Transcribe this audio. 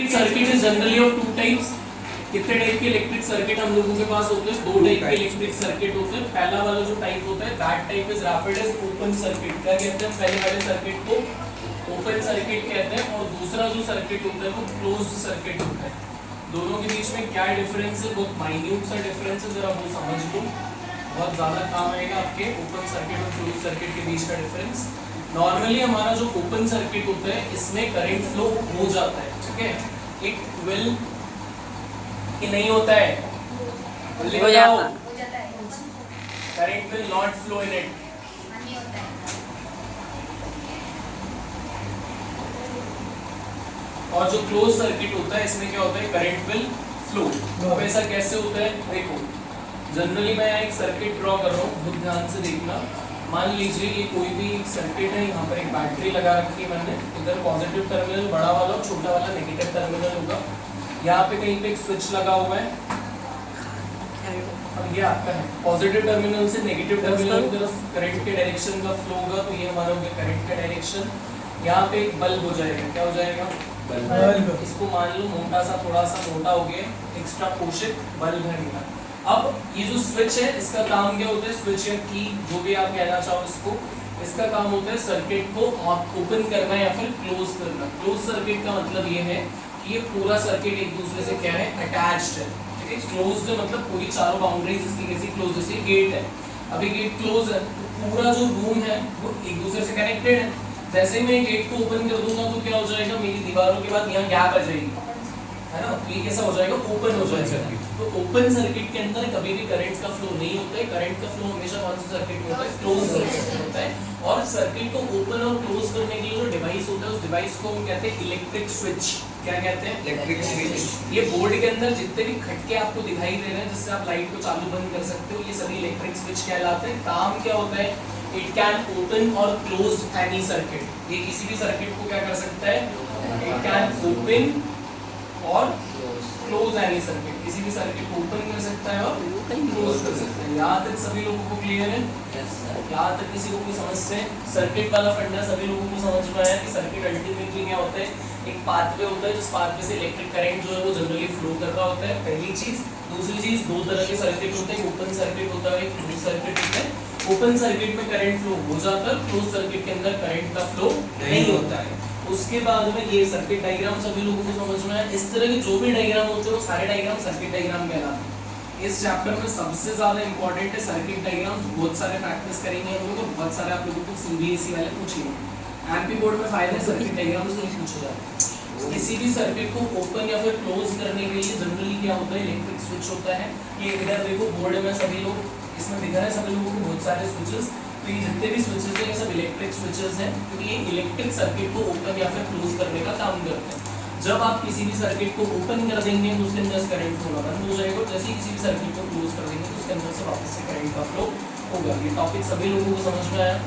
Electric circuit is generally of two types. कितने type के electric circuit हम लोगों के पास होते हैं? दो टाइप के इलेक्ट्रिक सर्किट होते हैं। पहला वाला जो टाइप होता है that type is referred as open circuit. क्या कहते हैं पहले वाले सर्किट को? ओपन सर्किट कहते हैं। और दूसरा जो सर्किट होता है वो क्लोज्ड सर्किट होता है। दोनों के बीच में क्या डिफरेंस है? बहुत माइन्यूट सा डिफरेंस है, जरा वो समझ लो, बहुत ज्यादा काम आएगा आपके। ओपन सर्किट और क्लोज्ड सर्किट के बीच का डिफरेंस। नॉर्मली हमारा जो ओपन सर्किट होता है इसमें करंट फ्लो हो जाता है, ठीक है? इट विल कि नहीं होता है, हो जाता है, current will not flow in it. और जो क्लोज सर्किट होता है इसमें क्या होता है? Current will flow. अब ऐसा कैसे होता है? देखो, जनरली मैं एक सर्किट ड्रॉ कर रहा हूँ, बहुत ध्यान से देखना। मान लीजिए ये कोई भी सर्किट है, यहाँ पर एक बैटरी लगा रखी है मैंने। इधर पॉजिटिव टर्मिनल बड़ा वाला और छोटा वाला नेगेटिव टर्मिनल होगा। यहाँ पे कहीं पे एक स्विच लगा हुआ है। अब ये आपका है, पॉजिटिव टर्मिनल से नेगेटिव टर्मिनल की तरफ करंट के डायरेक्शन का फ्लो होगा, तो ये हमारा हो गया करंट का डायरेक्शन। यहाँ पे एक बल्ब हो जाएगा, क्या हो जाएगा? बल्ब। इसको मान लो मोटा सा, थोड़ा सा मोटा हो गया, एक्स्ट्रा पोषित बल्ब है मेरा। अब ये जो स्विच है इसका काम क्या होता है? स्विच या की, जो भी आप कहना चाहो इसको, इसका काम होता है सर्किट को ओपन करना या फिर क्लोज करना। क्लोज सर्किट का मतलब ये है कि ये पूरा सर्किट एक दूसरे से क्या है? अटैच्ड है, ठीक है? क्लोज्ड मतलब पूरी चारों बाउंड्रीज इसकी कैसी क्लोज? जैसे गेट है, अभी गेट क्लोज है तो पूरा जो रूम है वो एक दूसरे से कनेक्टेड है। जैसे ही मैं गेट को ओपन कर दूंगा तो क्या हो जाएगा? मेरी दीवारों के बाद यहाँ गैप आ जाएगी, है ना? तो ये कैसा हो जाएगा? ओपन हो जाएगा। तो ओपन सर्किट के अंदर कभी भी करंट का फ्लो नहीं होता है। करंट का फ्लो हमेशा कौन सा सर्किट में होता है? क्लोज सर्किट में होता है। और सर्किट को ओपन और क्लोज करने के लिए जो डिवाइस होता है उस डिवाइस को हम कहते हैं इलेक्ट्रिक स्विच। क्या कहते हैं? Electric switch. ये बोर्ड के अंदर जितने भी खटके आपको दिखाई दे रहे हैं जिससे आप लाइट को चालू बंद कर सकते हो, ये सभी इलेक्ट्रिक स्विच कहलाते हैं। काम क्या होता है? इट कैन ओपन और क्लोज एनी सर्किट। ये किसी भी सर्किट को क्या कर सकता है? इट कैन ओपन और क्लोज एनी सर्किट। किसी भी सर्किट को ओपन कर सकता है और क्लोज कर सकता है। यहाँ तक सभी लोगों को क्लियर है? यहाँ तक किसी को कोई समस्या है? सर्किट वाला फंडा सभी लोगों को समझ में आया कि सर्किट अल्टीमेटली क्या होता है? एक पाथवे होता है, जिस पाथवे से इलेक्ट्रिक करंट जो है वो जनरली फ्लो कर रहा होता है, पहली चीज। दूसरी चीज, दो तरह के सर्किट होते हैं, ओपन सर्किट होता है, एक क्लोज सर्किट होता है। ओपन सर्किट में करंट फ्लो हो जाता है, क्लोज सर्किट के अंदर करंट का फ्लो नहीं होता है। उसके बाद में ये सर्किट डायग्राम सभी लोगों को समझ में आया? इस तरह के जो भी डायग्राम होते हैं वो सारे डायग्राम सर्किट डायग्राम कहलाते हैं। इस चैप्टर में सबसे ज्यादा इंपॉर्टेंट है सर्किट डायग्राम। बहुत सारे प्रैक्टिस करेंगे हम लोग, बहुत सारे आप लोगों को सीबीएसई वाले पूछेंगे। एमपी बोर्ड में फायदा है सर्किट डायग्राम से नहीं पूछा जाता। किसी भी सर्किट को ओपन या फिर क्लोज करने के लिए जनरली क्या होता है? इलेक्ट्रिक स्विच होता है। ये इधर देखो बोर्ड में सभी लोग, इसमें दिख रहा है सभी लोगों को बहुत सारे स्विचेस। तो ये जितने भी स्विचेस हैं ये सब इलेक्ट्रिक स्विचेस हैं, क्योंकि ये इलेक्ट्रिक सर्किट को ओपन या फिर क्लोज करने का काम करते हैं। जब आप किसी भी सर्किट को ओपन कर देंगे तो उसके अंदर से करंट फ्लो बंद हो जाएगा। जैसे ही किसी भी सर्किट को क्लोज कर देंगे तो उसके अंदर से वापस से करंट का फ्लो होगा। ये टॉपिक सभी लोगों को समझ में आया?